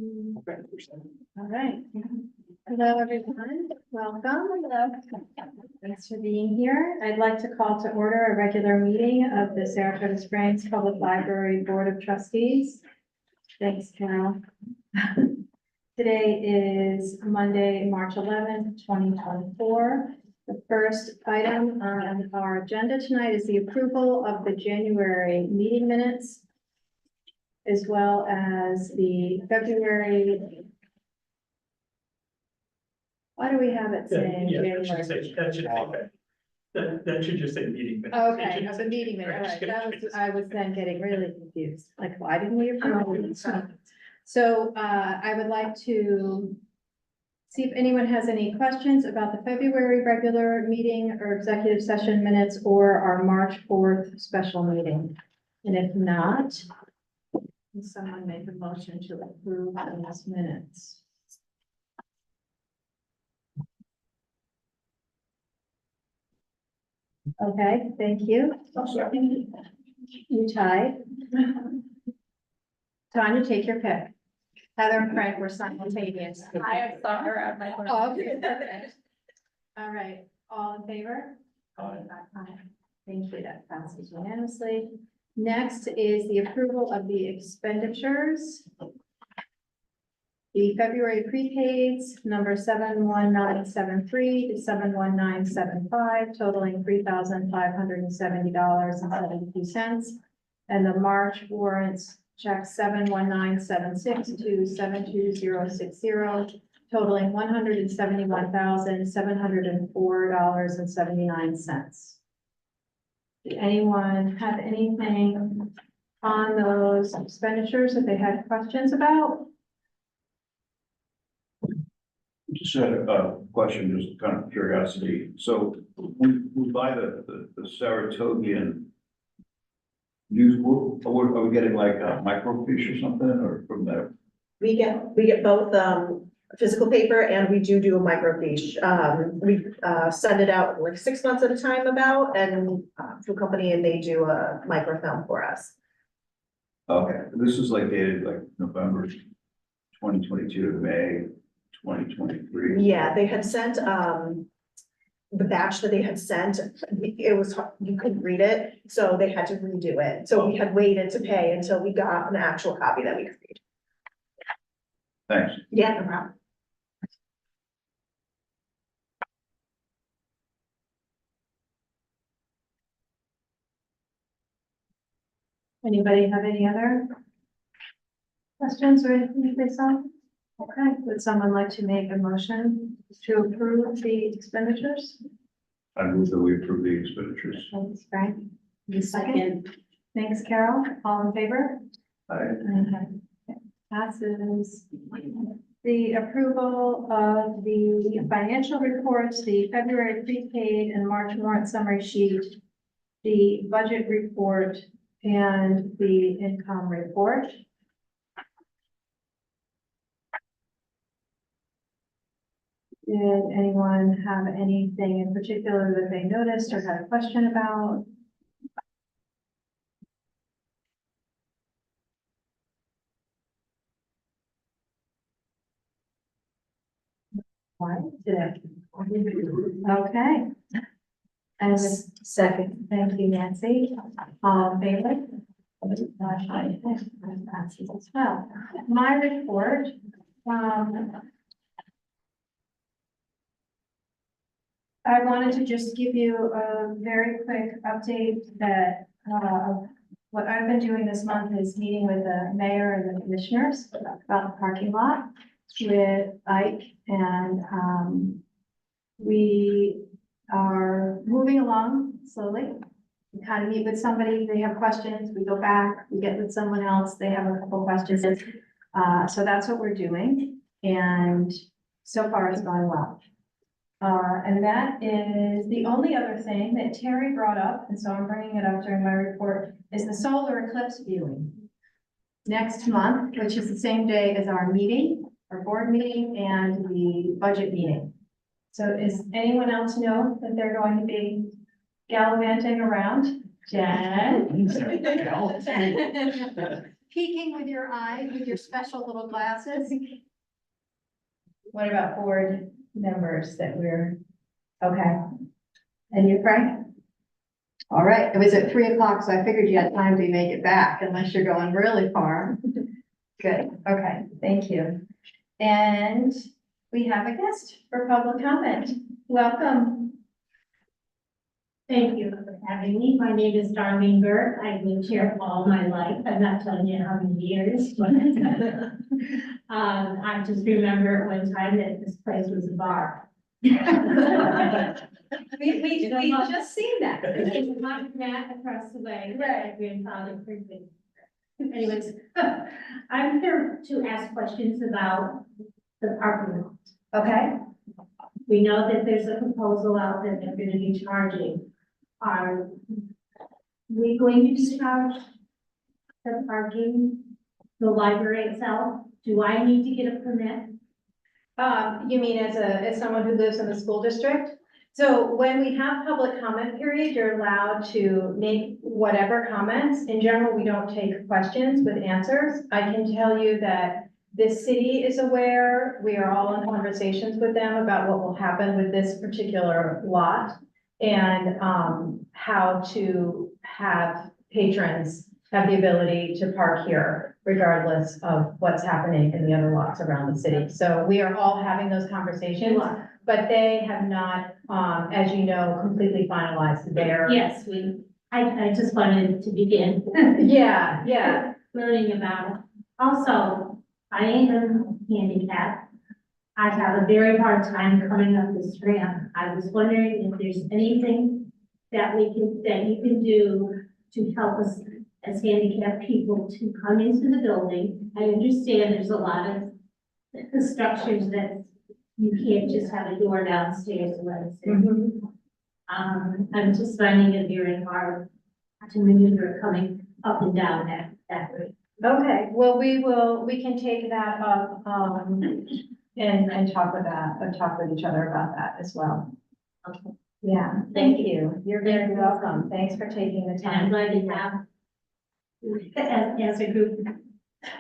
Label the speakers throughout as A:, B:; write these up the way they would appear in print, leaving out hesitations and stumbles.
A: All right. Hello, everyone. Welcome. Thanks for being here. I'd like to call to order a regular meeting of the Saratoga Springs Public Library Board of Trustees. Thanks, Carol. Today is Monday, March 11th, 2024. The first item on our agenda tonight is the approval of the January meeting minutes, as well as the February. Why do we have it saying January?
B: That should just say meeting minutes.
A: Okay, of the meeting minutes, all right, I was then getting really confused, like, why didn't we approve it? So, I would like to see if anyone has any questions about the February regular meeting or executive session minutes or our March 4th special meeting. And if not, can someone make a motion to approve those minutes? Okay, thank you. You tied. Tanya, take your pick. Heather and Frank were simultaneous.
C: I saw her at my.
A: Oh, okay, perfect. All right, all in favor?
B: Aye.
A: Thank you, that passes unanimously. Next is the approval of the expenditures. The February prepaids, number 71973 to 71975, totaling $3,570.72. And the March warrants, check 71976 to 72060, totaling $171,704.79. Did anyone have anything on those expenditures that they had questions about?
D: Just had a question, just kind of curiosity. So we buy the Saratogian news, are we getting like a microfiche or something, or from there?
C: We get both, physical paper and we do a microfiche. We, send it out like 6 months at a time to a company, and they do a microfilm for us.
D: Okay, this is like dated like November 2022 to May 2023.
C: Yeah, they had sent, the batch that they had sent, it was, you couldn't read it, so they had to redo it. So we had waited to pay until we got an actual copy that we could read.
D: Thanks.
C: Yeah, no problem.
A: Anybody have any other questions or anything they saw? Okay, would someone like to make a motion to approve the expenditures?
D: I move that we approve the expenditures.
A: Thanks, Frank. You second. Thanks, Carol. All in favor? Okay. Passes. The approval of the financial reports, the February prepaid and March warrant summary sheet, the budget report, and the income report. Did anyone have anything in particular that they noticed or had a question about? Why today? Okay. And second, thank you, Nancy. All in favor? Passes as well. My report, I wanted to just give you a very quick update that, what I've been doing this month is meeting with the mayor and the commissioners about the parking lot with Ike, and, we are moving along slowly. We kind of meet with somebody, they have questions, we go back, we get with someone else, they have a couple questions. So that's what we're doing, and so far it's going well. And that is the only other thing that Terry brought up, and so I'm bringing it up during my report, is the solar eclipse viewing. Next month, which is the same day as our meeting, our board meeting, and the budget meeting. So is anyone else know that they're going to be gallivanting around? Jen? peeking with your eye, with your special little glasses.
B: What about board members that we're,
A: Okay. And you, Frank? All right, it was at 3 o'clock, so I figured you had time to make it back unless you're going really far. Good, okay, thank you. And we have a guest for public comment. Welcome.
E: Thank you for having me. My name is Darlene Burke. I've lived here all my life. I'm not telling you how many years, but I just remember at one time that this place was a bar.
A: We just seen that.
E: It's my mat across the way.
A: Right.
E: My grandfather. Anyways, I'm here to ask questions about the parking lot.
A: Okay,
E: We know that there's a proposal out that they're gonna be charging. Are we going to charge the parking, the library itself? Do I need to get a permit?
A: you mean as someone who lives in the school district? So when we have public comment period, you're allowed to make whatever comments. In general, we don't take questions with answers. I can tell you that the city is aware. We are all in conversations with them about what will happen with this particular lot and how to have patrons have the ability to park here regardless of what's happening in the other lots around the city. So we are all having those conversations. But they have not, as you know, completely finalized their.
E: Yes, I just wanted to begin.
A: Yeah, yeah.
E: Learning about it. Also, I am handicapped. I have a very hard time coming up this ramp. I was wondering if there's anything that you can do to help us as handicapped people to come into the building. I understand there's a lot of structures that you can't just have a door downstairs and let us in. I'm just finding it very hard to maneuver coming up and down that route.
A: Okay, well, we can take that up, and talk with each other about that as well.
E: Okay.
A: Yeah, thank you. You're very welcome. Thanks for taking the
E: And I'm
A: time.
E: glad to have, as a group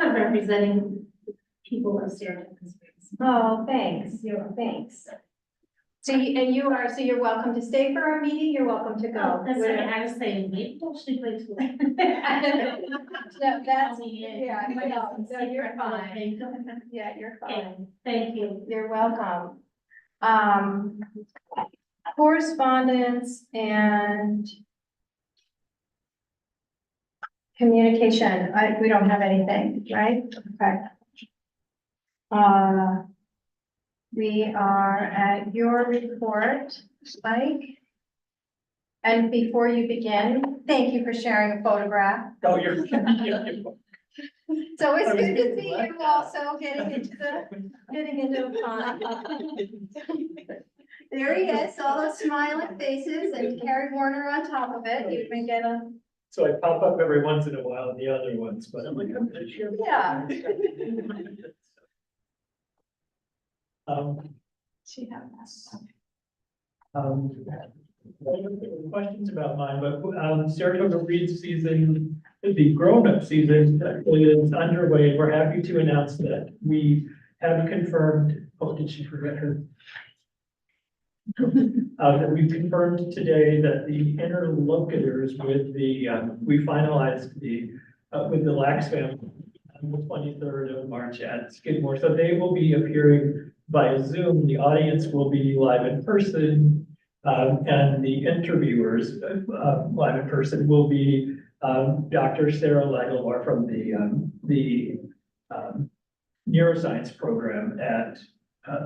E: representing people of Saratoga Springs.
A: Oh, thanks. Thanks. So you're welcome to stay for our meeting. You're welcome to go.
E: Oh, that's right, I was saying, maybe I should wait till.
A: No, that's,
E: Yeah,
A: no, you're fine. Yeah, you're fine.
E: Thank you.
A: You're welcome. Correspondence and communication, we don't have anything, right? Okay. We are at your report, Mike. And before you begin, thank you for sharing a photograph.
F: Oh, you're.
A: It's always good to see you also getting into the pond. There he is, all those smiling faces and Carrie Warner on top of it. You can get a,
F: So I pop up every once in a while in the other ones, but I'm like, I'm gonna share.
A: yeah. She had
F: Questions about mine, but Saratoga Reed season, the grown-up season actually is underway. We're happy to announce that we have confirmed, oh, did she forget her? That we've confirmed today that the interlocutors with the, we finalized the, with the Lax family on the 23rd of March at Skidmore. So they will be appearing via Zoom. The audience will be live in person. And the interviewers live in person will be Dr. Sarah Lagelmar from the neuroscience program at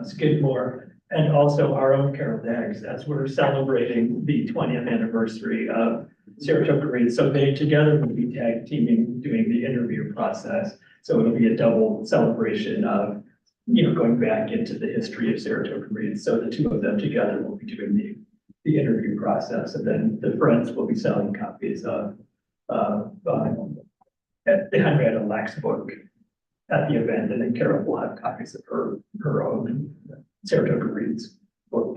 F: Skidmore, and also our own Carol Daggs, as we're celebrating the 20th anniversary of Saratoga Reed. So they together will be tag teaming, doing the interview process. So it'll be a double celebration of, you know, going back into the history of Saratoga Reed. So the two of them together will be doing the interview process, and then the friends will be selling copies of the Henrietta Lacks book at the event, and then Carol will have copies of her own Saratoga Reed's book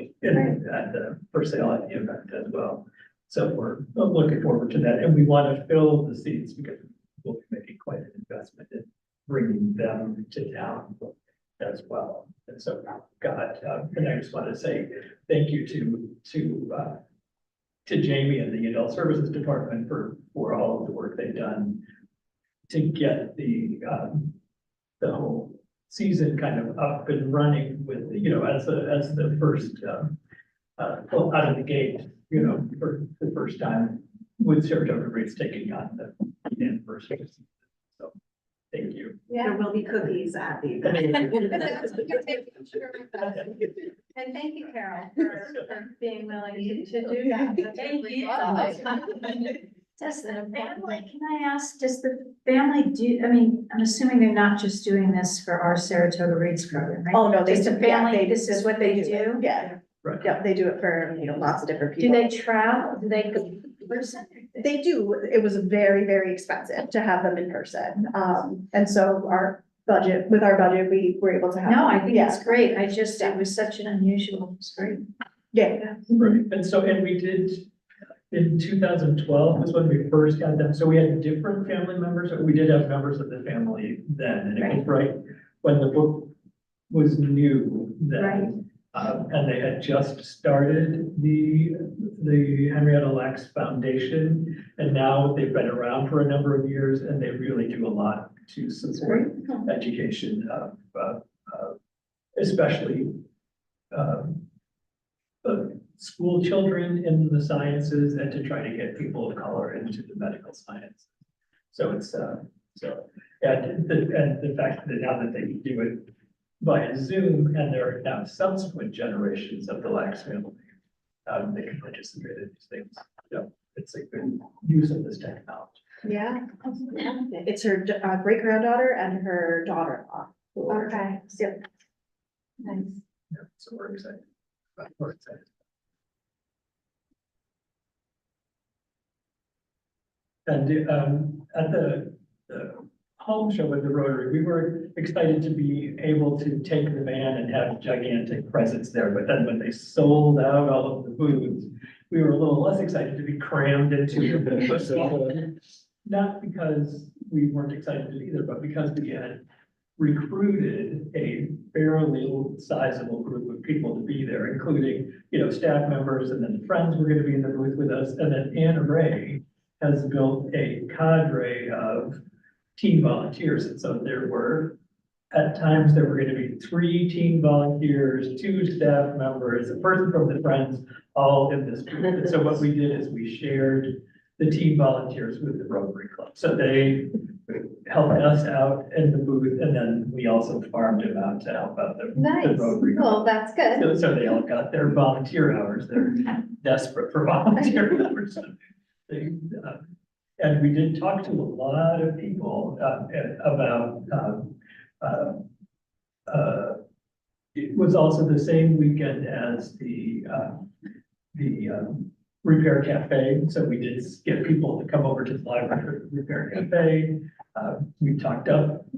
F: for sale at the event as well. So we're looking forward to that, and we want to fill the seats because we'll be making quite an investment in bringing them to town as well. And so, God, and I just want to say thank you to Jamie and the Adult Services Department for all of the work they've done to get the whole season kind of up and running with, as the first, well, out of the gate, for the first time with Saratoga Reeds taking on the anniversary. So, thank you.
C: There will be cookies at the
A: And
C: event.
A: thank you, Carol, for being willing to do that. That's
E: Thank
A: really
E: you.
A: awesome. Just an important thing. Can I ask, does the family do, I mean, I'm assuming they're not just doing this for our Saratoga Reads program, right?
C: Oh, no, they,
A: Just a
C: yeah,
A: family, this is what they do?
C: Yeah,
F: Right.
C: yeah, they do it for, lots of different
A: Do
C: people.
A: they travel? Do they go in person?
C: They do. It was very, very expensive to have them in person. And so with our budget, we were able to have.
A: No, I think
C: Yeah.
A: it's great. It was such an unusual, it's great.
C: Yeah,
F: Right, and we did, in 2012 was when we first got them, so we had different family members, but we did have members of the family then, and it was right when the book was new then. And they had just started the Henrietta Lacks Foundation, and now they've been around for a number of years, and they really do a lot to support education of, especially, school children in the sciences and to try to get people of color into the medical science. So it's, and the fact that now that they can do it via Zoom, and there are now subsequent generations of the Lax family, they can participate in these things. So it's a good use of this technology.
C: yeah. It's her great granddaughter and her daughter-in-law.
A: Okay.
C: Yep.
A: Nice.
F: Yeah, so we're excited. We're excited. And at the home show with the Rotary, we were excited to be able to take the van and have gigantic presence there. But then when they sold out all of the booths, we were a little less excited to be crammed into the small. Not because we weren't excited to be there, but because we had recruited a fairly sizable group of people to be there, including, staff members, and then friends were going to be in the booth with us. And then Anna Ray has built a cadre of teen volunteers. And so at times there were going to be 3 teen volunteers, 2 staff members, a person from the Friends, all in this group. And so what we did is we shared the teen volunteers with the Rotary Club. So they helped us out in the booth, and then we also farmed them out to help out the
A: Nice.
F: Rotary
A: Well,
F: Club.
A: that's good.
F: So they all got their volunteer hours. They're desperate for volunteer hours. And we did talk to a lot of people about, it was also the same weekend as the Repair Cafe. So we did get people to come over to the library for the Repair Cafe.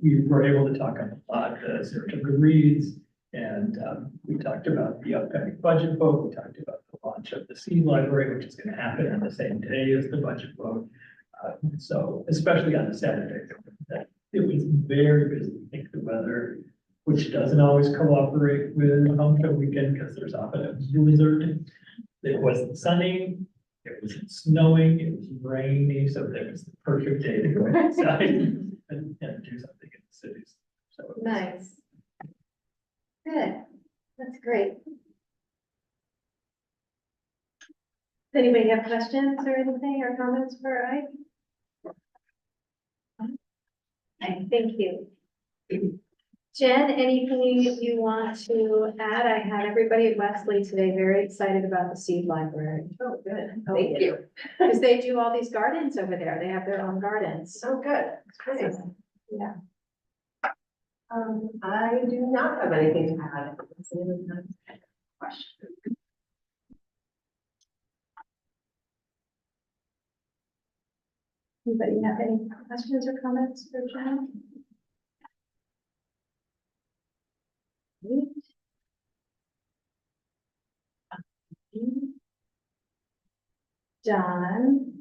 F: We were able to talk on a lot of Saratoga Reads, and we talked about the upcoming budget vote. We talked about the launch of the Seed Library, which is going to happen on the same day as the budget vote. So especially on the Saturday, it was very busy. I think the weather, which doesn't always cooperate with home show weekend because there's often a blizzard. It wasn't sunny, it wasn't snowing, it was rainy, so it was the perfect day to go outside and do something in the cities. So it was-
A: Nice. Good. That's great. Anybody have questions or anything or comments for Ike? Okay, thank you. Jen, anything you want to add? I had everybody at Wesley today very excited about the Seed Library.
C: Oh, good.
A: Thank you. Because they do all these gardens over there. They have their own gardens.
C: Oh, good. Great.
A: So, yeah.
G: I do not have anything to add. Question.
A: Anybody have any questions or comments for Jen? John.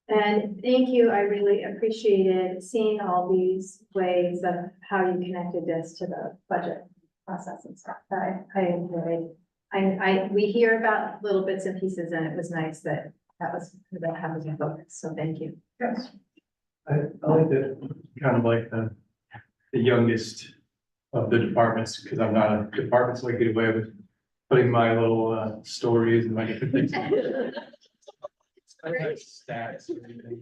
A: And thank you, I really appreciated seeing all these ways of how you connected this to the budget process and stuff. I enjoyed. We hear about little bits and pieces, and it was nice that that was a focus, so thank you.
F: Yes.
H: I like that, kind of like the youngest of the departments, because I'm not a department, so I get away with putting my little stories and my different things. I like stats or anything.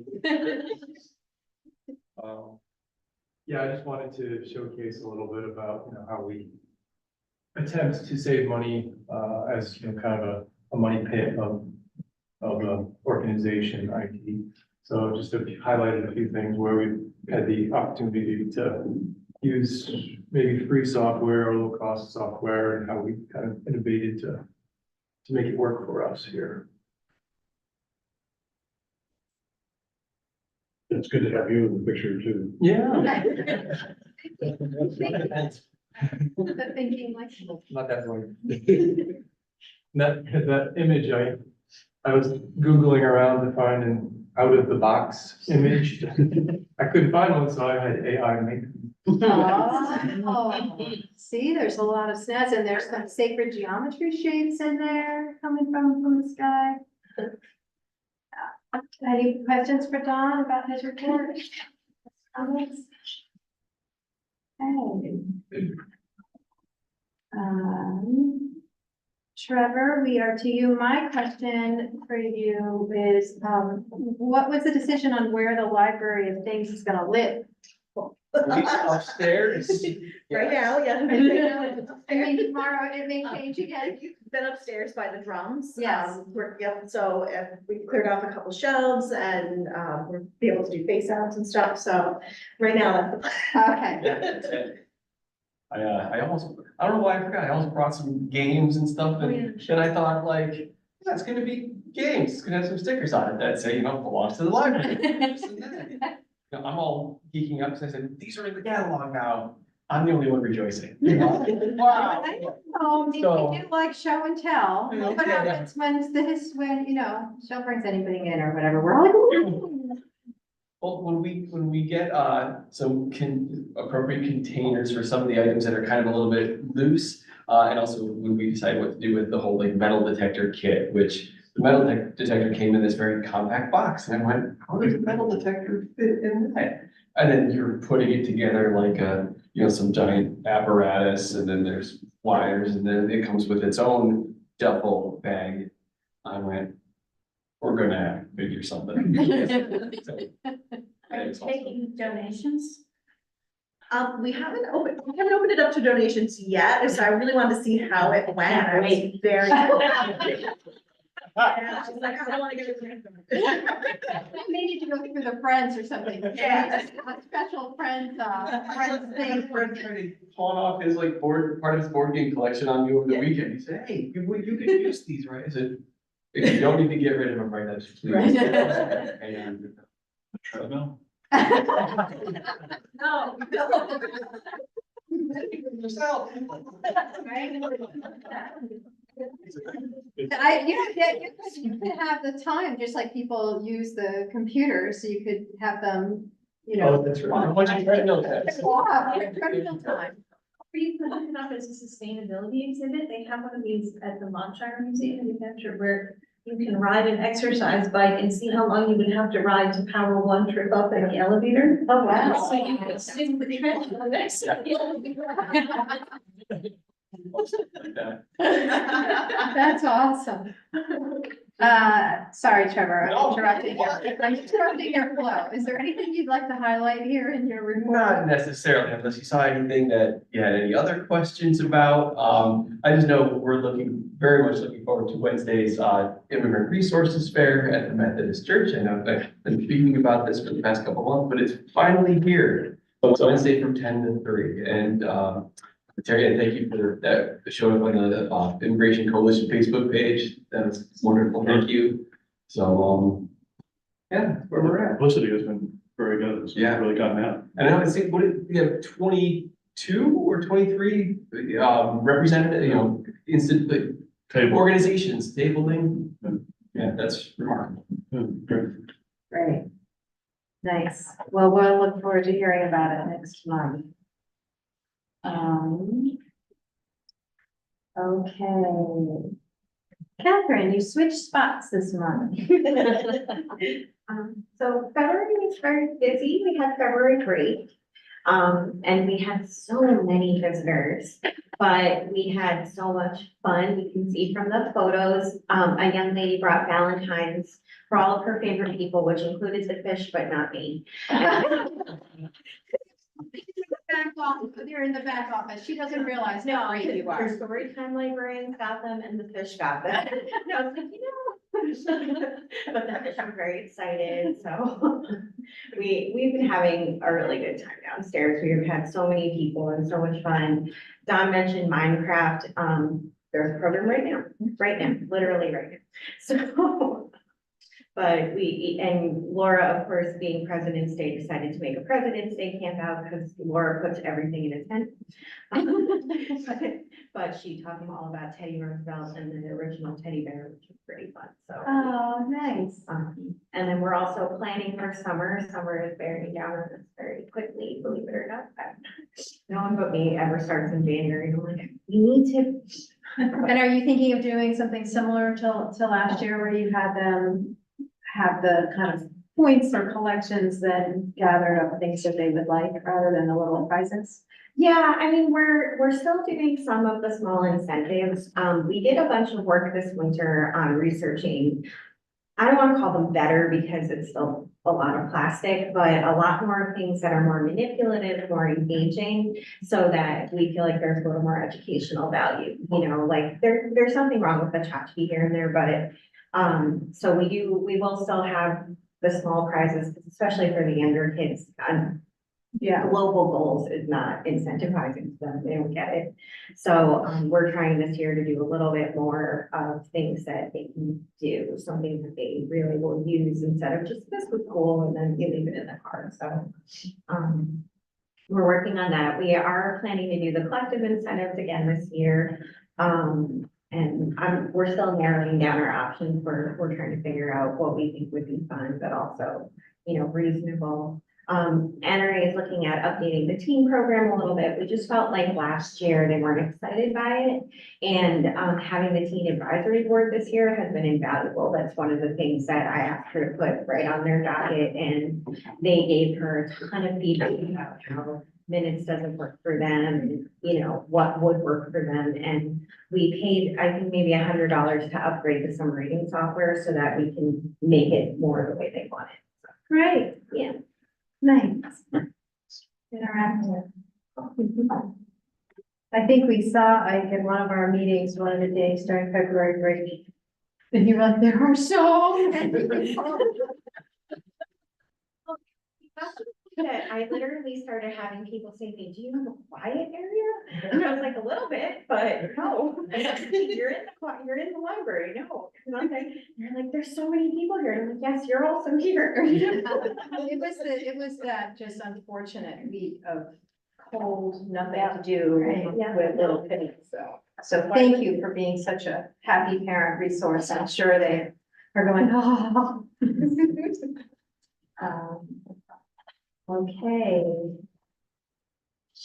H: Yeah, I just wanted to showcase a little bit about, how we attempt to save money, as, kind of a money pit of the organization, IT. So just to highlighted a few things where we've had the opportunity to use maybe free software or low cost software, and how we kind of innovated to make it work for us here.
D: It's good to have you in the picture too.
H: Yeah.
A: The thinking like.
H: Not that way. That image, I was Googling around to find an out of the box image. I couldn't find one, so I had AI make.
A: Oh, see, there's a lot of snazz, and there's some sacred geometry shapes in there coming from the sky. Any questions for Don about his report? Comments? Okay. Trevor, we are to you. My question for you is, what was the decision on where the library of things is gonna live?
G: Upstairs.
C: Right now, yeah.
A: I mean, tomorrow it may change again.
C: You've been upstairs by the drums.
A: Yes.
C: So we cleared off a couple shelves and, we're be able to do face outs and stuff, so right now, that's the
A: Okay.
G: I don't know why I forgot, I almost brought some games and stuff, and I thought like, yeah, it's gonna be games, it's gonna have some stickers on it that say, belongs to the library. This and that. I'm all geeking up, because I said, these are in the catalog now, I'm the only one rejoicing. Wow.
A: Oh, we
G: So-
A: do like show and tell. What
G: Okay, yeah.
A: happens when Michelle brings anybody in or whatever, we're like, ooh.
G: Well, when we get some appropriate containers for some of the items that are kind of a little bit loose, and also when we decide what to do with the whole like metal detector kit, which the metal detector came in this very compact box, and I went, how does a metal detector fit in that? And then you're putting it together like some giant apparatus, and then there's wires, and then it comes with its own duffel bag. I went, we're gonna have to figure something. So,
E: Are you taking donations?
C: we haven't opened it up to donations yet, so I really wanted to see how it went. I was very. Yeah, she's like, I don't wanna get it.
A: We need to go through the friends or something.
C: Yeah.
A: A special friends thing.
G: Fred tried to pawn off his like part of his board game collection on me over the
C: Yeah.
G: weekend. He said, hey, you could use these, right? I said, if you don't need to get rid of them right now, just please.
C: Right.
G: And
D: Treadmill?
C: No.
G: yourself.
A: You could have the time, just like people use the computer, so you could have them,
F: Oh, that's right.
G: What'd you try to know that?
A: treadmill time.
B: For you put it up as a sustainability exhibit, they have one of these at the Montshire Museum in New Hampshire where you can ride an exercise bike and see how long you would have to ride to power one trip up in the elevator.
A: Oh, wow.
B: So you can assume the treadmill next to
G: Like that.
A: That's awesome. Sorry, Trevor,
G: No.
A: I'm interrupting your flow. Is there anything you'd like to highlight here in your report?
G: Not necessarily, unless you saw anything that you had any other questions about. I just know we're very much looking forward to Wednesday's Immigrant Resources Fair at the Methodist Church. I know I've been speaking about this for the past couple of months, but it's finally here. It's Wednesday from 10 to 3. And Terry, thank you for that, showing up on the Immigration Coalition Facebook page. That was wonderful. Thank you. So, yeah, that's where we're at.
D: Publicity has been very good. It's
G: Yeah.
D: really gotten out.
G: And I would say, we have 22 or 23 representative,
D: Table.
G: organizations tabling. Yeah, that's remarkable.
D: Great.
A: Great. Nice. Well, we'll look forward to hearing about it next month. Okay. Catherine, you switched spots this month.
I: So February was very busy. We had February break. And we had so many visitors, but we had so much fun. You can see from the photos, a young lady brought Valentine's for all of her favorite people, which included the fish, but not me.
A: You're in the back office. She doesn't realize how great you
I: Her
A: are.
I: storytime librarians got them and the fish got them. No, I was like, but the fish are very excited, so we've been having a really good time downstairs. We've had so many people and so much fun. Don mentioned Minecraft. There's a program right now, literally right now. So, but and Laura, of course, being President's Day, decided to make a President's Day camp out because Laura puts everything in a tent. But she taught them all about Teddy Roosevelt and the original teddy bear, which was pretty fun, so.
A: Oh, nice.
I: And then we're also planning for summer. Summer is bearing down on us very quickly, believe it or not. No one but me ever starts in January. I'm like, we need to.
A: And are you thinking of doing something similar to last year where you had them have the kind of points or collections that gathered up things that they would like rather than the little prizes?
I: Yeah, I mean, we're still doing some of the small incentives. We did a bunch of work this winter on researching. I don't want to call them better because it's still a lot of plastic, but a lot more things that are more manipulative, more engaging, so that we feel like there's a little more educational value. You know, like there's something wrong with the tchotchke here and there, but so we will still have the small prizes, especially for the younger kids.
A: Yeah.
I: Global goals is not incentivizing them, they don't get it. So, we're trying this year to do a little bit more of things that they can do, something that they really will use instead of just, this was cool, and then you leave it in the car, so. We're working on that. We are planning to do the collective incentives again this year. And we're still narrowing down our options. We're trying to figure out what we think would be fun, but also, you know, reasonable. NRA is looking at updating the teen program a little bit. We just felt like last year they weren't excited by it. And having the teen advisory board this year has been invaluable. That's one of the things that I asked her to put right on their docket. And they gave her a ton of feedback about how minutes doesn't work for them, and you know, what would work for them. And we paid, I think, maybe $100 to upgrade to some reading software so that we can make it more the way they want it.
A: Great.
I: Yeah.
A: Nice. Interactive. I think we saw, like, in one of our meetings, one of the days during February break, and you were like, there are so many people.
I: I literally started having people say to me, do you have a quiet area? And I was like, a little bit, but no. You're in the library, no. You're like, there's so many people here. And I'm like, yes, you're also here.
A: It was that just unfortunate week of cold, nothing to do with little pennies, so thank you for being such a happy parent resource. I'm sure they are going, oh. Okay.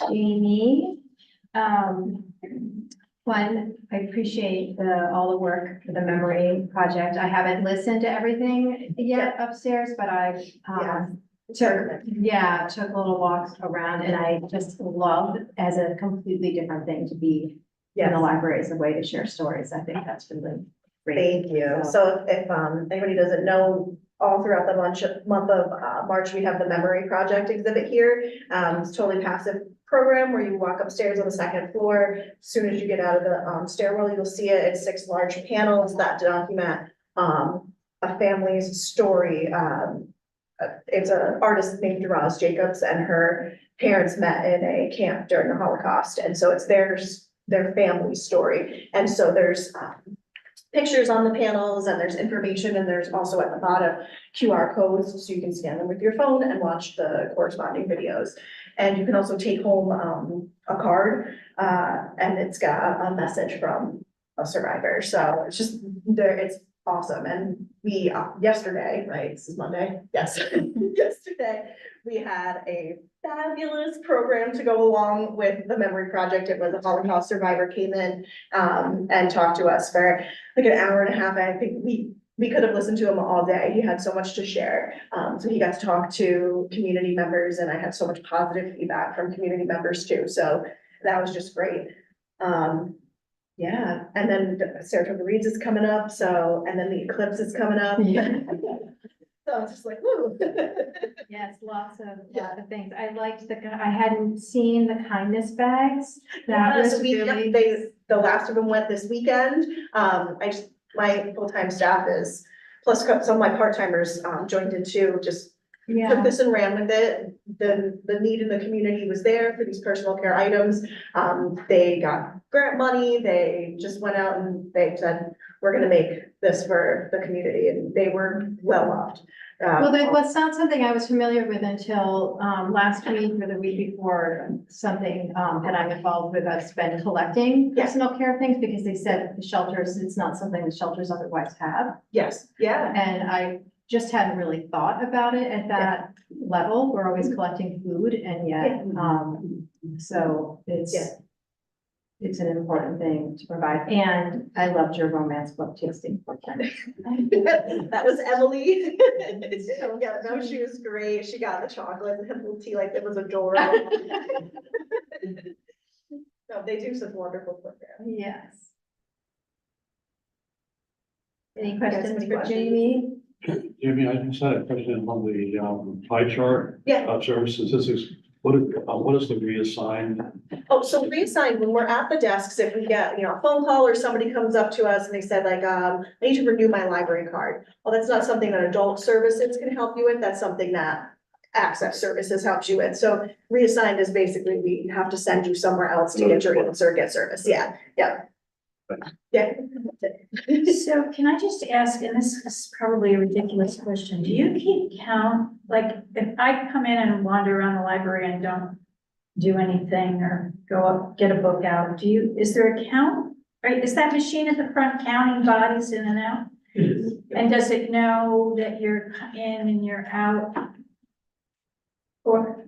A: Jamie, one, I appreciate all the work for the memory project. I haven't listened to everything yet upstairs, but I've, took little walks around, and I just loved as a completely different thing to be in the library as a way to share stories. I think that's really great.
C: Thank you. So if anybody doesn't know, all throughout the month of March, we have the Memory Project exhibit here. It's totally passive program where you walk upstairs on the second floor. As soon as you get out of the stairwell, you'll see it. It's 6 large panels that document a family's story. It's an artist named Roz Jacobs, and her parents met in a camp during the Holocaust. And so it's their family story. And so there's pictures on the panels, and there's information, and there's also at the bottom QR codes, so you can scan them with your phone and watch the corresponding videos. And you can also take home a card, and it's got a message from a survivor. So it's just there, it's awesome. And we, yesterday, right, this is Monday, yes, yesterday, we had a fabulous program to go along with the memory project. It was a Holocaust survivor came in, and talked to us for like an hour and a half. I think we could have listened to him all day. He had so much to share. So he got to talk to community members, and I had so much positive feedback from community members too. So that was just great. Yeah, and then Saratoga Reads is coming up, so, and then the eclipse is coming up.
A: Yeah.
C: So I was just like, woo.
A: Yes, lots of things. I liked I hadn't seen the kindness bags. That
C: Yeah,
A: was
C: so
A: really.
C: the last of them went this weekend. My full-time staff is, plus some of my part-timers, joined in too, just took
A: Yeah,
C: this and ran with it. The need in the community was there for these personal care items. They got grant money. They just went out and they said, we're gonna make this for the community, and they were well loved.
A: well, that was not something I was familiar with until, last week or the week before, something, that I'm involved with has been collecting
C: Yeah.
A: personal care things, because they said the shelters, it's not something the shelters otherwise have.
C: Yes, yeah,
A: And I just hadn't really thought about it at that level. We're always collecting food, and yet, so
C: Yeah.
A: it's an important thing to provide. And I loved your romance book tasting.
C: that was Emily. Yeah, no, she was great. She got the chocolate and had little tea, like it was adorable. No, they do some wonderful programs.
A: Yes. Any
C: Yes,
A: questions
C: any
A: for
C: questions?
A: Jamie?
J: Jamie, I just had a question on the pie chart.
C: Yeah.
J: Services, what is the reassigned?
C: Oh, so reassign, when we're at the desks, if we get, a phone call or somebody comes up to us and they said like, I need to renew my library card. Well, that's not something that adult services can help you with. That's something that access services helps you with. So reassigned is basically, we have to send you somewhere else to get your answer, get service. Yeah, yeah. Yeah.
K: So can I just ask, and this is probably a ridiculous question, do you keep count, like, if I come in and wander around the library and don't do anything or go up, get a book out, is there a count? Right, is that machine at the front counting bodies in and out?
F: It is.
K: And does it know that you're in and you're out? Or,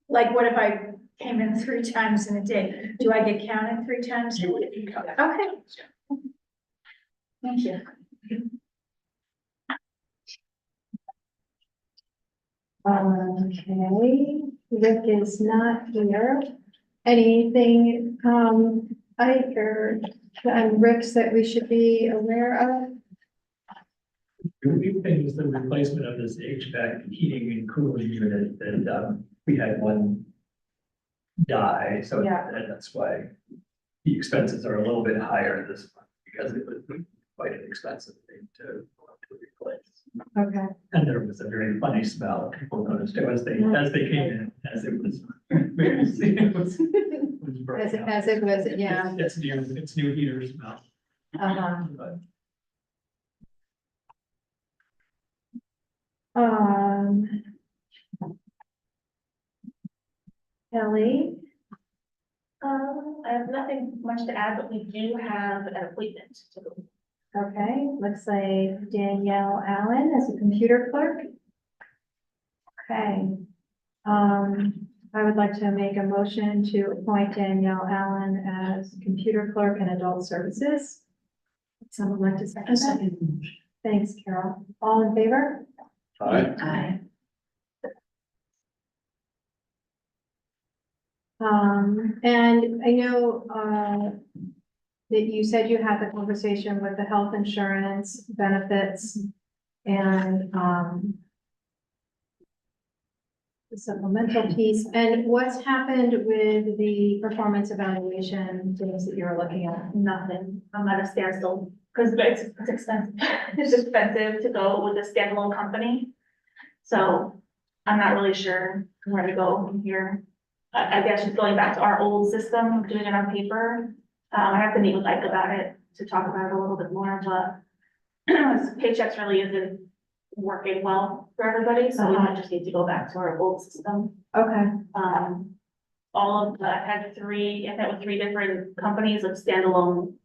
K: like, what if I came in 3 times in a day? Do I get counted 3 times?
F: You would be covered.
K: Okay. Thank you.
A: Okay, Rick is not here. Anything, Ike or Rick's that we should be aware of?
F: The only thing is the replacement of this HVAC heating and cooling unit that, we had one die, so
A: Yeah.
F: that's why the expenses are a little bit higher this month, because it was quite an expensive thing to replace.
A: Okay,
F: And there was a very funny smell people noticed too as they came in, as it was. it was burning up.
A: as it was, yeah.
F: It's new heater smell.
A: Uh-huh.
F: But
A: Ellie,
B: I have nothing much to add, but we do have an appointment to go.
A: okay, looks like Danielle Allen as a computer clerk. Okay, I would like to make a motion to appoint Danielle Allen as computer clerk and adult services. Someone like to second that? Thanks, Carol. All in favor?
J: Aye.
A: Aye. And I know, that you said you had the conversation with the health insurance benefits and, the supplemental piece, and what's happened with the performance evaluation things that you're looking at?
L: Nothing. I'm at a standstill because it's expensive. It's expensive to go with a standalone company. So I'm not really sure where to go from here. I guess just going back to our old system, doing it on paper. I have to meet with Ike about it to talk about it a little bit more, but paychecks really isn't working well for everybody, so we might just need to go back to our old system.
A: Okay,
L: I've had 3 different companies of standalone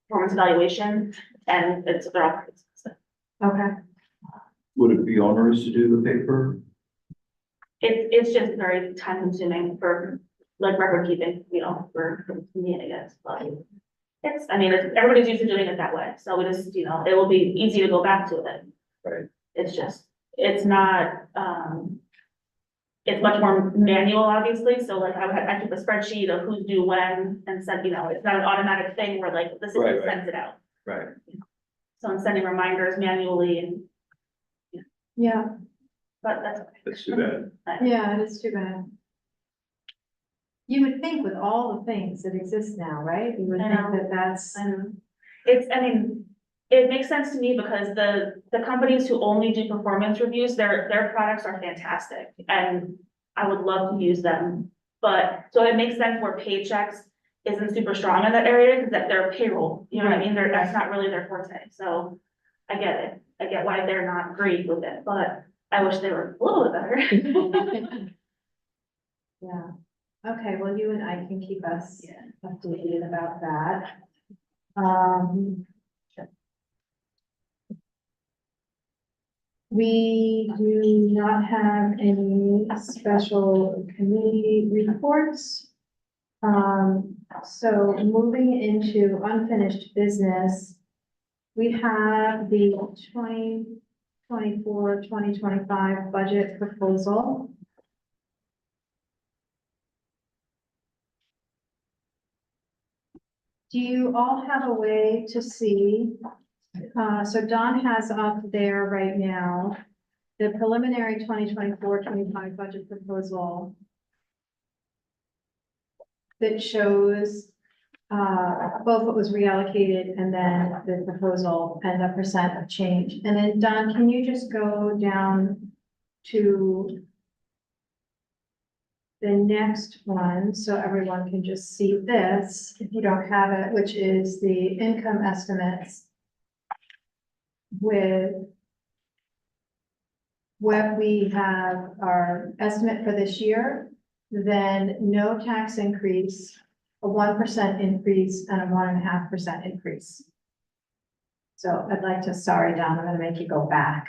L: performance evaluation, and they're all pretty expensive.
A: Okay,
D: Would it be onerous to do the paper?
L: It's just very time consuming for, like, record keeping, for me, I guess, but. I mean, everybody's used to doing it that way, so we just, it will be easy to go back to it.
D: Right.
L: It's just, it's not, it's much more manual, obviously, so like I keep a spreadsheet of who's due when and said, it's not an automatic thing where like the system
D: Right.
L: sends it out.
D: Right.
L: So I'm sending reminders manually and,
A: yeah,
L: but that's okay.
D: That's too bad.
A: yeah, it is too bad. You would think with all the things that exist now, right? You would
L: I
A: think
L: know.
A: that that's,
L: It makes sense to me because the companies who only do performance reviews, their products are fantastic and I would love to use them. But, so it makes sense where Paychecks isn't super strong in that area because that they're payroll, you know what I mean? That's not really their forte, so I get it. I get why they're not great with it, but I wish they were a little bit better.
A: yeah. Okay, well, you and I can keep us updated about that. We do not have any special committee reports. So moving into unfinished business, we have the 2024-2025 budget proposal. Do you all have a way to see? So Don has up there right now, the preliminary 2024-25 budget proposal that shows both what was reallocated and then the proposal and the percent of change. And then Don, can you just go down to the next one, so everyone can just see this, if you don't have it, which is the income estimates with what we have our estimate for this year, then no tax increase, a 1% increase, and a 1.5% increase. So I'd like to, sorry, Don, I'm gonna make you go back.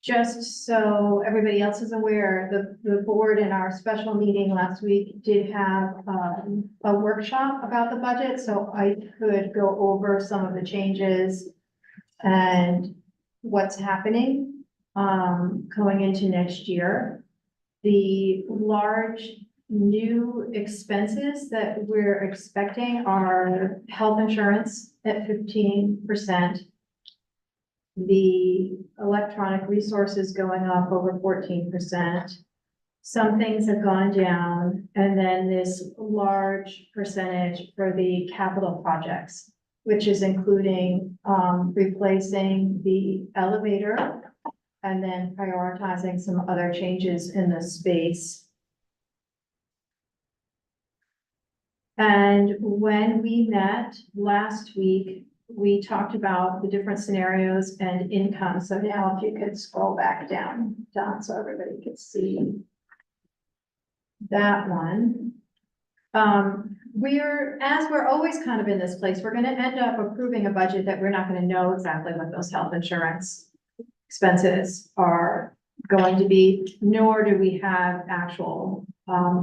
A: Just so everybody else is aware, the board in our special meeting last week did have a workshop about the budget, so I could go over some of the changes and what's happening going into next year. The large new expenses that we're expecting are health insurance at 15%. The electronic resources going up over 14%. Some things have gone down, and then this large percentage for the capital projects, which is including replacing the elevator and then prioritizing some other changes in the space. And when we met last week, we talked about the different scenarios and income. So now if you could scroll back down, Don, so everybody could see that one. As we're always kind of in this place, we're gonna end up approving a budget that we're not gonna know exactly what those health insurance expenses are going to be, nor do we have actual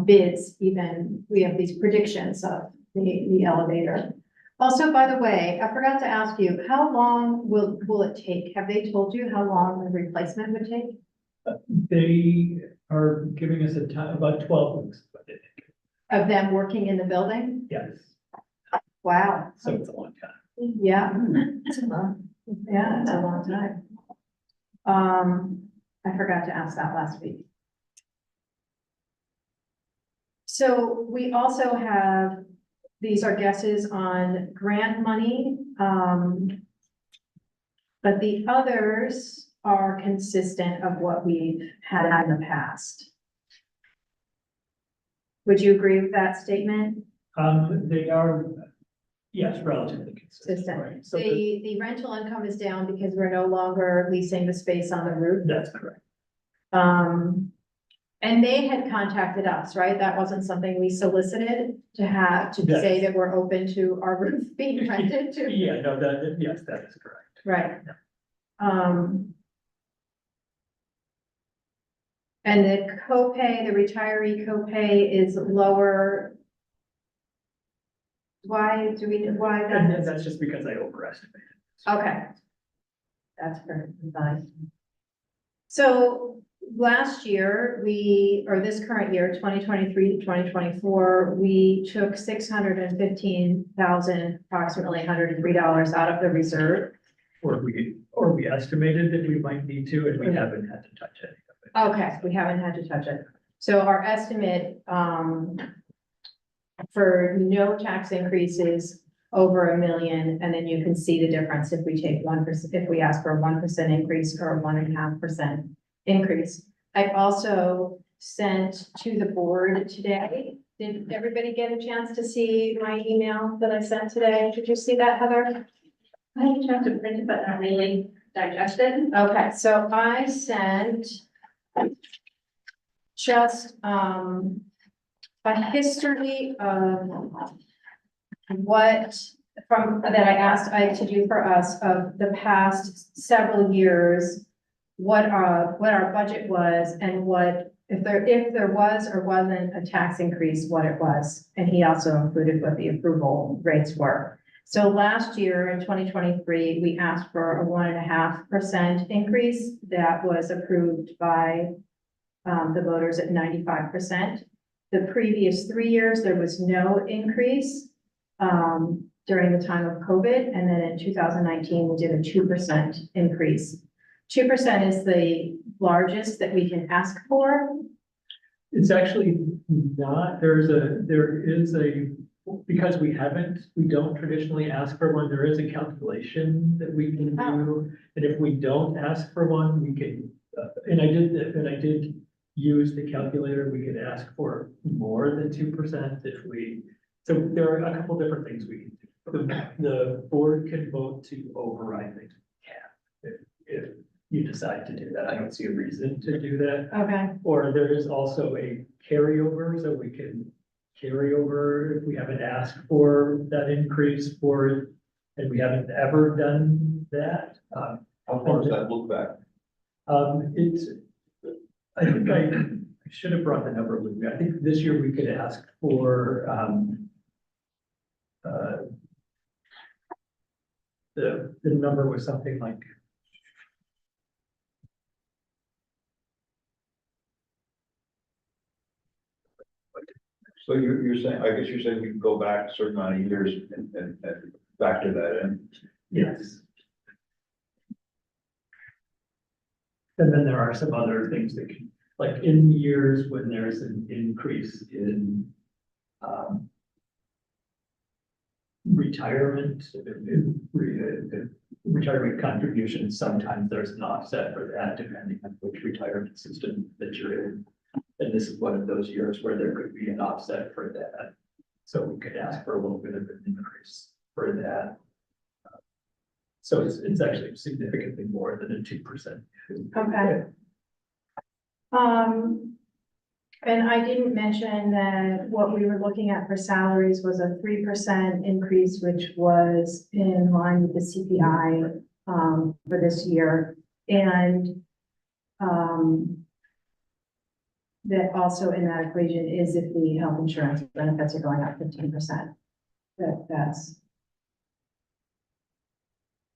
A: bids, even we have these predictions of the elevator. Also, by the way, I forgot to ask you, how long will it take? Have they told you how long the replacement would take?
F: They are giving us a time, about 12 weeks.
A: Of them working in the building?
F: Yes,
A: Wow,
F: so it's a long time.
A: yeah. Yeah, it's a long time. I forgot to ask that last week. So we also have, these are guesses on grant money, but the others are consistent of what we've had in the past. Would you agree with that statement?
F: They are, yes, relatively consistent. Right. So
A: The rental income is down because we're no longer leasing the space on the roof.
F: that's correct.
A: And they had contacted us, right? That wasn't something we solicited to have, to
F: Yes.
A: say that we're open to our roof being rented to.
F: Yeah, no, yes, that is correct.
A: Right. And the copay, the retiree copay is lower. Why do we, why
F: And then
A: that?
F: that's just because I overestimated.
A: Okay. That's perfectly fine. So last year, or this current year, 2023 to 2024, we took $615,000, approximately $103 out of the reserve.
F: Or we estimated that we might need to, and we haven't had to touch any of it.
A: Okay, we haven't had to touch it. So our estimate, for no tax increases over $1 million, and then you can see the difference if we take 1%, if we ask for a 1% increase or a 1.5% increase. I also sent to the board today. Did everybody get a chance to see my email that I sent today? Did you see that, Heather?
E: I didn't have to print it, but not really digest it.
A: Okay, so I sent just, a history of what, that I asked Ike to do for us of the past several years, what our budget was and what, if there was or wasn't a tax increase, what it was. And he also included what the approval rates were. So last year in 2023, we asked for a 1.5% increase that was approved by the voters at 95%. The previous 3 years, there was no increase during the time of COVID. And then in 2019, we did a 2% increase. 2% is the largest that we can ask for.
F: It's actually not, there is a, because we don't traditionally ask for one, there is a calculation that we can do. And if we don't ask for one, we can, and I did use the calculator, we could ask for more than 2% if we, so there are a couple different things we can do. The board can vote to override the cap if you decide to do that. I don't see a reason to do that.
A: Okay.
F: Or there is also a carryover, so we can carry over if we haven't asked for that increase for it, and we haven't ever done that.
D: How far does that look back?
F: I think I should have brought the number with me. I think this year we could ask for, the number was something like.
D: So you're saying, I guess you're saying we can go back a certain amount of years and factor that in?
F: Yes. And then there are some other things that can, like in years when there's an increase in retirement, retirement contributions, sometimes there's an offset for that depending on which retirement system that you're in. And this is one of those years where there could be an offset for that. So we could ask for a little bit of an increase for that. So it's actually significantly more than a 2%.
A: Okay. And I didn't mention that what we were looking at for salaries was a 3% increase, which was in line with the CPI for this year. And that also in that equation is if the health insurance benefits are going up 15%. That's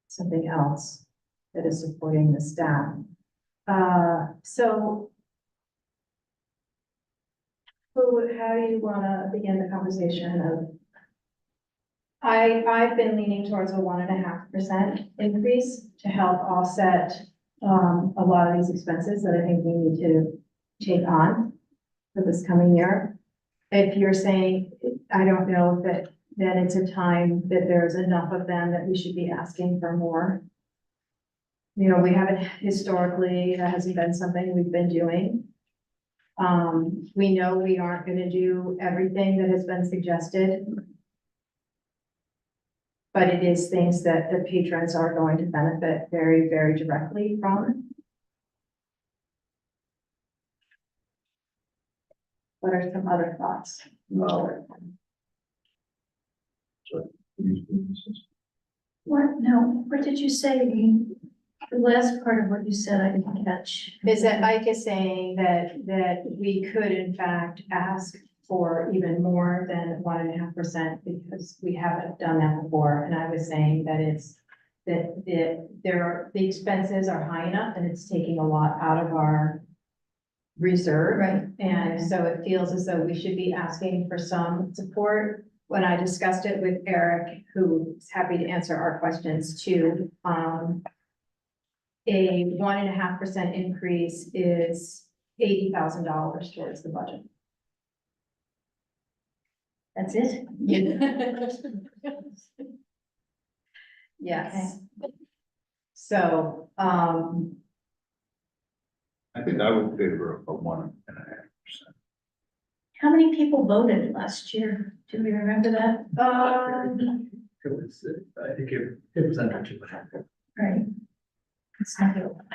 A: something else that is supporting the staff. So how do you want to begin the conversation of? I've been leaning towards a 1.5% increase to help offset a lot of these expenses that I think we need to take on for this coming year. If you're saying, I don't know that it's a time that there's enough of them that we should be asking for more. You know, we haven't historically, that hasn't been something we've been doing. We know we aren't going to do everything that has been suggested. But it is things that the patrons are going to benefit very, very directly from. What are some other thoughts?
K: What, no, what did you say? The last part of what you said, I didn't catch.
A: Is that Ike is saying that we could in fact ask for even more than 1.5% because we haven't done that before. And I was saying that the expenses are high enough and it's taking a lot out of our reserve.
K: Right.
A: And so it feels as though we should be asking for some support. When I discussed it with Eric, who's happy to answer our questions too, a 1.5% increase is $80,000 towards the budget.
K: That's it?
A: Yes. So,
D: I think I would favor a 1.5%.
K: How many people voted last year? Do we remember that?
F: It was, I think it was under 200.
K: Right. It's not a lot.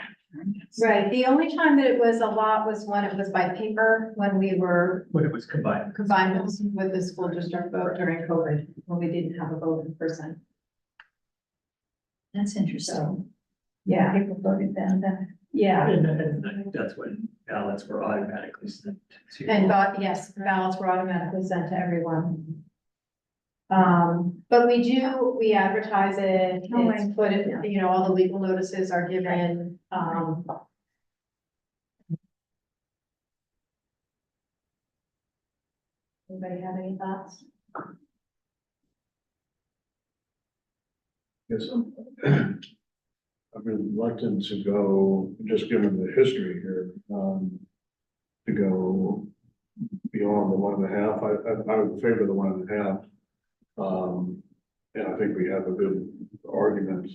A: right, the only time that it was a lot was when it was by paper, when we were
F: When it was combined.
A: combined with the school district vote during COVID, when we didn't have a vote in person.
K: That's interesting.
A: So, yeah,
K: People voted then.
A: yeah.
F: And I think that's when ballots were automatically sent to.
A: And yes, ballots were automatically sent to everyone. But we advertise it,
K: Oh,
A: it's put it, you know, all the legal notices are given, Anybody have any thoughts?
J: Yes. I've been reluctant to go, just given the history here, to go beyond the 1.5. I would favor the 1.5. And I think we have a good argument,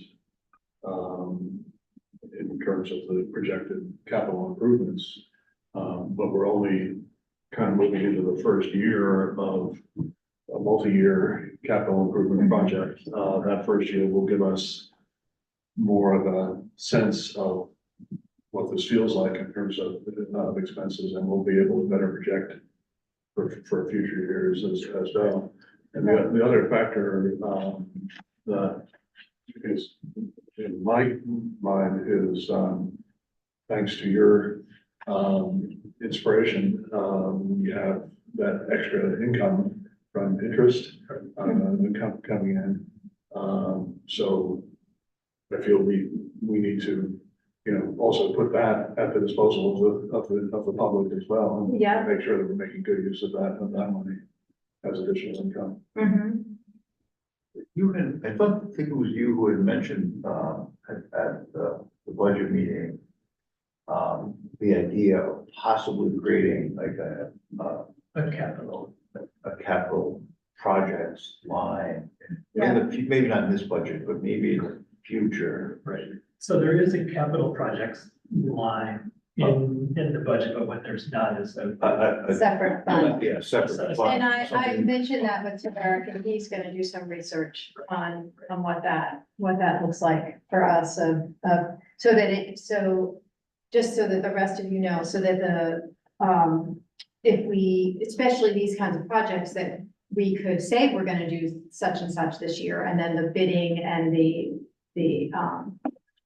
J: in terms of the projected capital improvements. But we're only kind of moving into the first year of a multi-year capital improvement project. That first year will give us more of a sense of what this feels like in terms of expenses, and we'll be able to better project for future years as well. And the other factor that is in my mind is thanks to your inspiration, you have that extra income from interest coming in. So I feel we need to, you know, also put that at the disposal of the public as well. And
A: Yeah.
J: make sure that we're making good use of that money as additional income.
A: Mm-hmm.
D: You had, I think it was you who had mentioned, at the budget meeting, the idea of possibly creating like
F: A capital.
D: a capital projects line. Maybe not in this budget, but maybe in the future.
F: Right. So there is a capital projects line in the budget, but what there's not is a.
A: Separate fund.
D: Yeah, separate fund.
A: And I
D: something-
A: mentioned that with Eric, and he's gonna do some research on what that looks like for us just so that the rest of you know, so that if we, especially these kinds of projects that we could say we're gonna do such and such this year, and then the bidding and the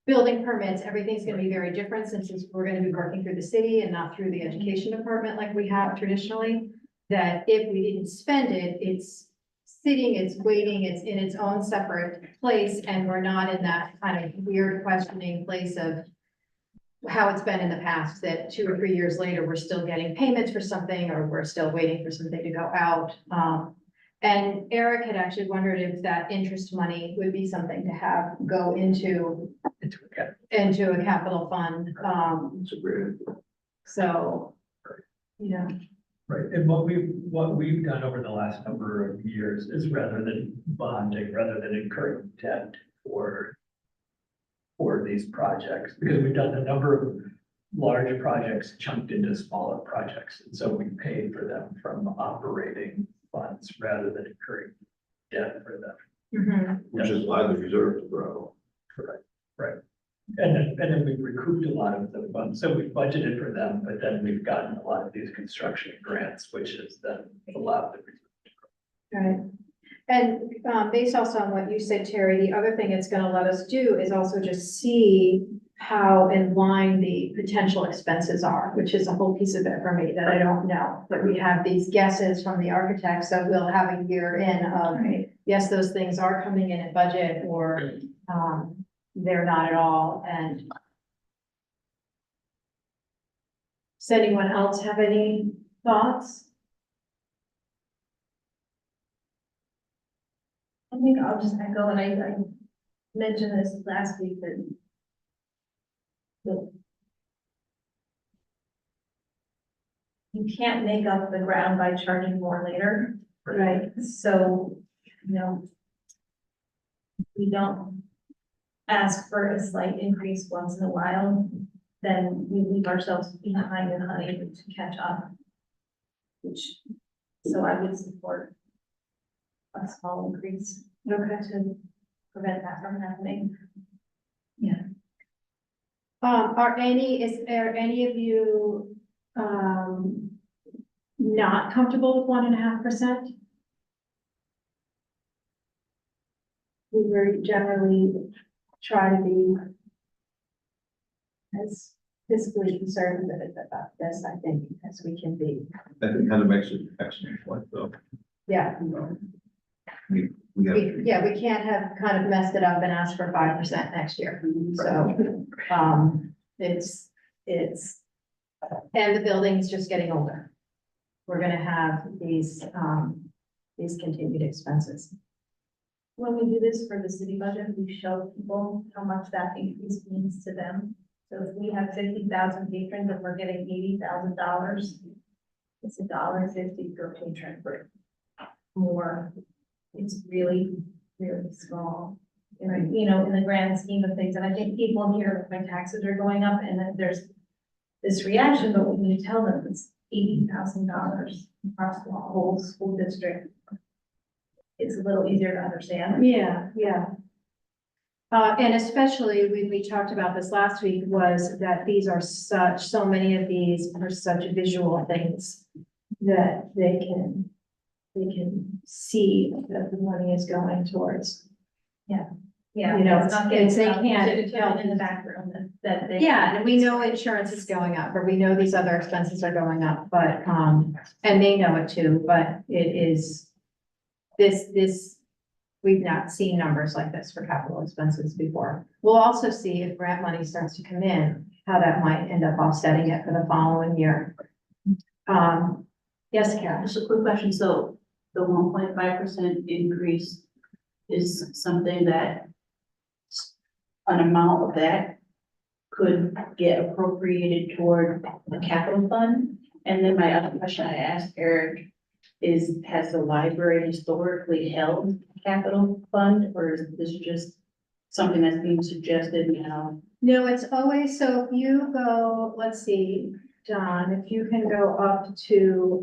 A: building permits, everything's gonna be very different since we're gonna be working through the city and not through the education department like we have traditionally. That if we didn't spend it, it's sitting, it's waiting, it's in its own separate place, and we're not in that kind of weird questioning place of how it's been in the past, that 2 or 3 years later, we're still getting payments for something, or we're still waiting for something to go out. And Eric had actually wondered if that interest money would be something to have go into a capital fund.
D: It's a great.
A: So, you know,
F: Right, and what we've done over the last number of years is rather than bonding, rather than incurring debt for these projects, because we've done a number of large projects chunked into smaller projects, and so we pay for them from operating funds rather than incurring debt for them.
A: mhm.
D: Which is why the reserve to grow.
F: Correct, right. And then we've recouped a lot of the funds, so we budgeted for them, but then we've gotten a lot of these construction grants, which has then allowed the.
A: Right. And, based also on what you said, Terry, the other thing it's gonna let us do is also just see how in line the potential expenses are, which is a whole piece of it for me that I don't know. But we have these guesses from the architects, so we'll have a year in of, yes, those things are coming in at budget, or, they're not at all, and does anyone else have any thoughts?
B: I think I'll just echo, and I mentioned this last week, that you can't make up the ground by charging more later.
A: Right.
B: So, we don't ask for a slight increase once in a while, then we leave ourselves behind and unable to catch up. So I would support a small increase.
A: Okay.
B: To prevent that from happening.
A: Is there any of you, not comfortable with 1.5%? We very generally try to be as fiscally conservative about this, I think, as we can be.
D: I think Heather makes an excellent point, though.
A: Yeah,
D: We have,
A: we can't have kind of messed it up and asked for 5% next year, so, and the building's just getting older. We're gonna have these continued expenses.
B: When we do this for the city budget, we show people how much that increase means to them. So if we have 50,000 patrons and we're getting $80,000, it's $1.50 per patron for more. It's really, really small, in the grand scheme of things. And I think people hear my taxes are going up, and then there's this reaction, but when you tell them it's $80,000 across the whole school district, it's a little easier to understand.
A: Yeah. And especially, we talked about this last week, was that these are so many of these are such visual things that they can see that the money is going towards.
B: Yeah,
A: It's not getting, they can't
B: tell in the back room that they.
A: Yeah, and we know insurance is going up, or we know these other expenses are going up, but, and they know it too, but it is, we've not seen numbers like this for capital expenses before. We'll also see if grant money starts to come in, how that might end up offsetting it for the following year. Yes, Karen?
M: Just a quick question. So the 1.5% increase is something that an amount of that could get appropriated toward the capital fund. And then my other question I asked Eric is, has the library historically held capital fund, or is this just something that's being suggested now?
A: No, it's always, so if you go, let's see, John, if you can go up to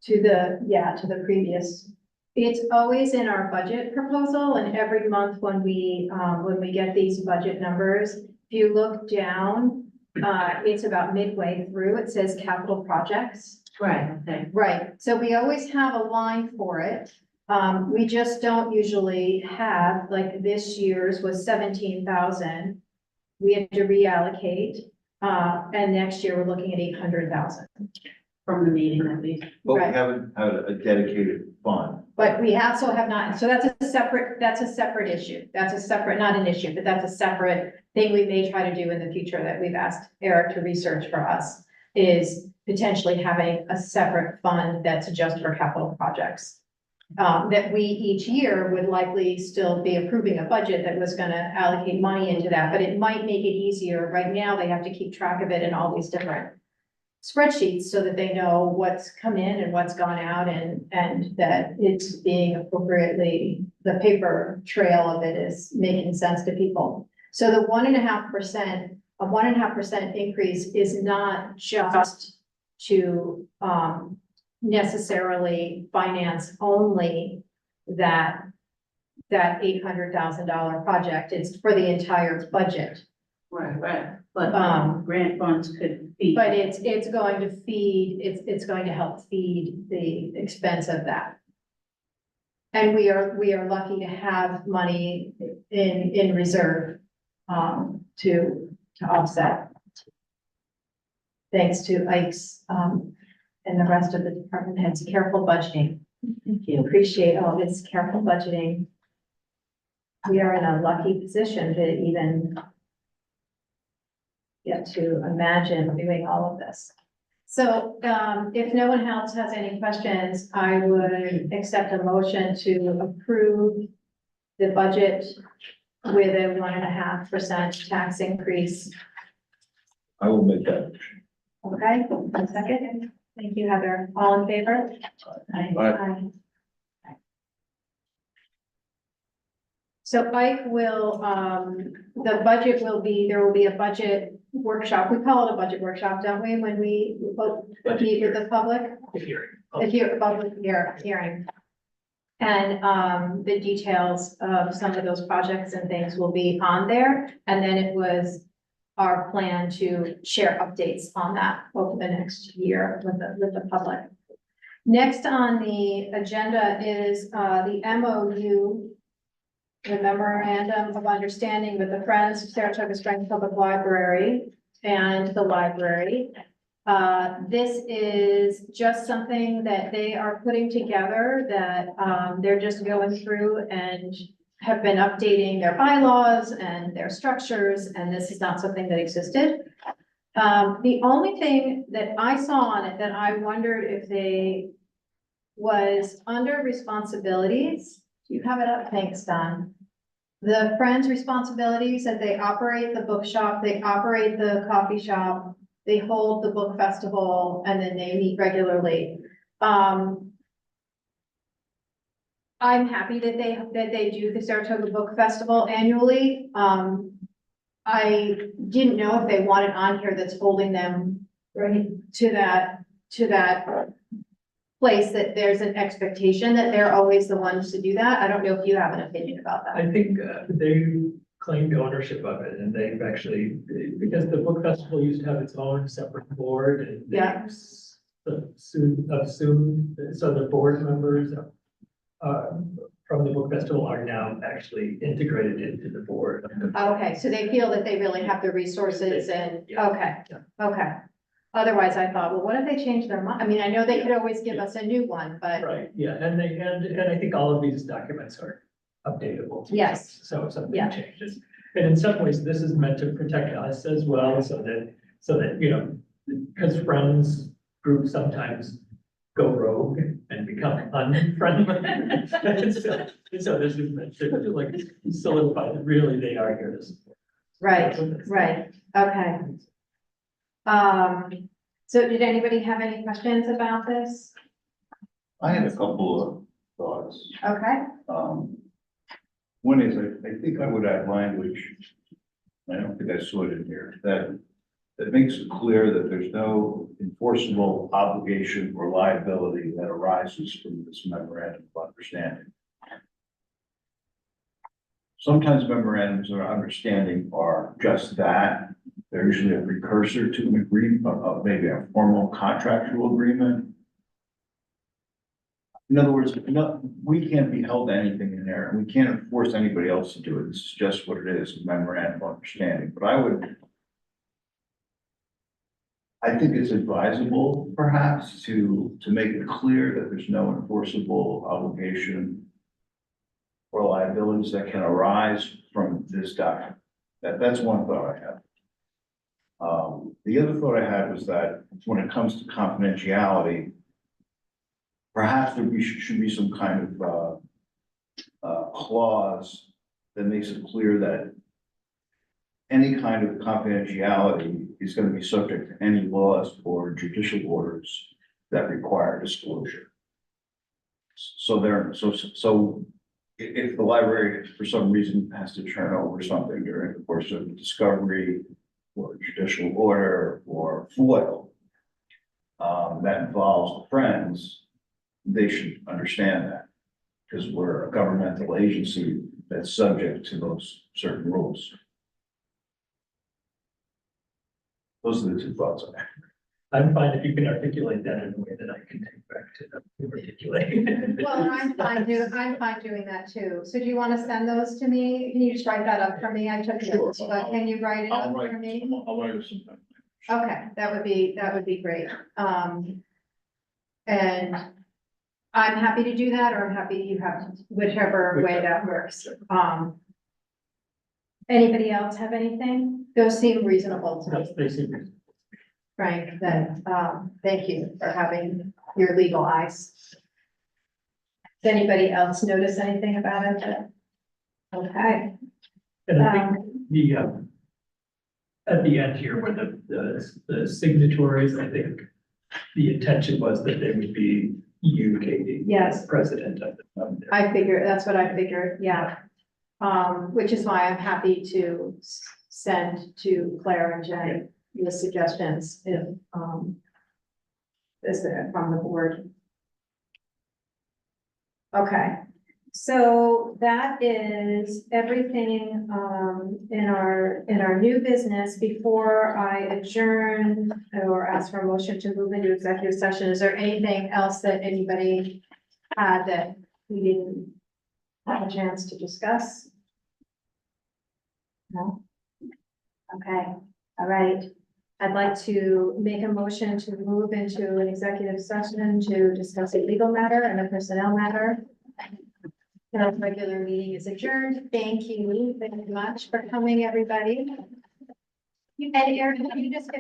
A: the previous. It's always in our budget proposal, and every month when we get these budget numbers, if you look down, it's about midway through, it says capital projects.
M: Right, okay.
A: Right, so we always have a line for it. We just don't usually have, like this year's was 17,000. We had to reallocate, and next year we're looking at 800,000.
M: From the meeting at least.
D: but we
A: Right.
D: haven't had a dedicated fund.
A: But we also have not, so that's a separate issue. That's a separate, not an issue, but that's a separate thing we may try to do in the future that we've asked Eric to research for us, is potentially having a separate fund that's just for capital projects. That we each year would likely still be approving a budget that was gonna allocate money into that, but it might make it easier. Right now, they have to keep track of it in all these different spreadsheets so that they know what's come in and what's gone out, and that it's being appropriately, the paper trail of it is making sense to people. So the 1.5%, a 1.5% increase is not just to, necessarily finance only that that $800,000 project. It's for the entire budget.
M: Right, but,
A: Um,
M: grant funds could be.
A: But it's going to feed, it's going to help feed the expense of that. And we are lucky to have money in reserve, to offset. Thanks to Ike's, and the rest of the department heads, careful budgeting. Thank you. Appreciate all this careful budgeting. We are in a lucky position to even get to imagine doing all of this. So, if no one else has any questions, I would accept a motion to approve the budget with a 1.5% tax increase.
D: I will make that.
A: Okay, a second. Thank you, Heather. All in favor? Aye.
J: Aye.
A: So Ike will, the budget will be, there will be a budget workshop. We call it a budget workshop, don't we, when we meet with the public? Public hearing. And, the details of some of those projects and things will be on there. And then it was our plan to share updates on that over the next year with the public. Next on the agenda is, the MOU, the memorandum of understanding with the Friends of Saratoga Springs Public Library and the library. This is just something that they are putting together that, they're just going through and have been updating their bylaws and their structures, and this is not something that existed. The only thing that I saw on it that I wondered if they was under responsibilities. Do you have it up? Thanks, Don. The Friends' responsibilities that they operate the bookshop, they operate the coffee shop, they hold the book festival, and then they meet regularly. I'm happy that they do the Saratoga Book Festival annually. I didn't know if they wanted on here that's holding them right to that place, that there's an expectation that they're always the ones to do that. I don't know if you have an opinion about that.
F: I think they claimed ownership of it, and they've actually, because the book festival used to have its own separate board, and
A: Yeah.
F: assumed, so the board members from the book festival are now actually integrated into the board.
A: Okay, so they feel that they really have the resources and,
F: Yeah.
A: okay,
F: Yeah.
A: okay. Otherwise, I thought, well, what if they change their mind? I mean, I know they could always give us a new one, but
F: Right, yeah, and I think all of these documents are updatable.
A: Yes.
F: So if something
A: Yeah.
F: changes, and in some ways, this is meant to protect us as well, so that, you know, because Friends groups sometimes go rogue and become unfriendly. And so this is meant to like solidify that really they are here to support.
A: right, right, okay. So did anybody have any questions about this?
D: I had a couple of thoughts.
A: Okay,
D: One is, I think I would add language, I don't think I saw it in here, that makes it clear that there's no enforceable obligation or liability that arises from this memorandum of understanding. Sometimes memorandums of understanding are just that. They're usually a precursor to an agreement, of maybe a formal contractual agreement. In other words, we can't be held to anything in there, and we can't enforce anybody else to do it. This is just what it is, a memorandum of understanding. But I think it's advisable perhaps to make it clear that there's no enforceable obligation or liabilities that can arise from this document. That's one thought I have. The other thought I had was that when it comes to confidentiality, perhaps there should be some kind of clause that makes it clear that any kind of confidentiality is going to be subject to any laws or judicial orders that require disclosure. So if the library, for some reason, has to turn over something during the course of discovery or judicial order or FOIL, that involves Friends, they should understand that. because we're a governmental agency that's subject to those certain rules. Those are the two thoughts I have.
F: I'm fine if you can articulate that in a way that I can take back to articulate.
A: Well, I'm fine doing that too. So do you want to send those to me? Can you just write that up for me? I took
J: Sure.
A: it, but can you write it
J: I'll
A: up
J: write,
A: for me?
J: I'll write it sometime.
A: Okay, that would be great. And I'm happy to do that, or I'm happy you have whichever way that works. Anybody else have anything? Those seem reasonable to me.
F: Yes, they seem reasonable.
A: Frank, that, thank you for having your legal eyes. Does anybody else notice anything about it? Okay,
F: And I think the, at the end here where the signatories, I think the intention was that they would be you, Katie.
A: Yes.
F: as President of the.
A: I figure, that's what I figured, yeah. Which is why I'm happy to send to Claire and Jenny the suggestions if, is there from the board. Okay, so that is everything, in our new business. Before I adjourn or ask for a motion to move into executive session, is there anything else that anybody had that we didn't have a chance to discuss? No? Okay, all right. I'd like to make a motion to move into an executive session to discuss a legal matter and a personnel matter. Our regular meeting is adjourned. Thank you very much for coming, everybody. And Eric, can you just get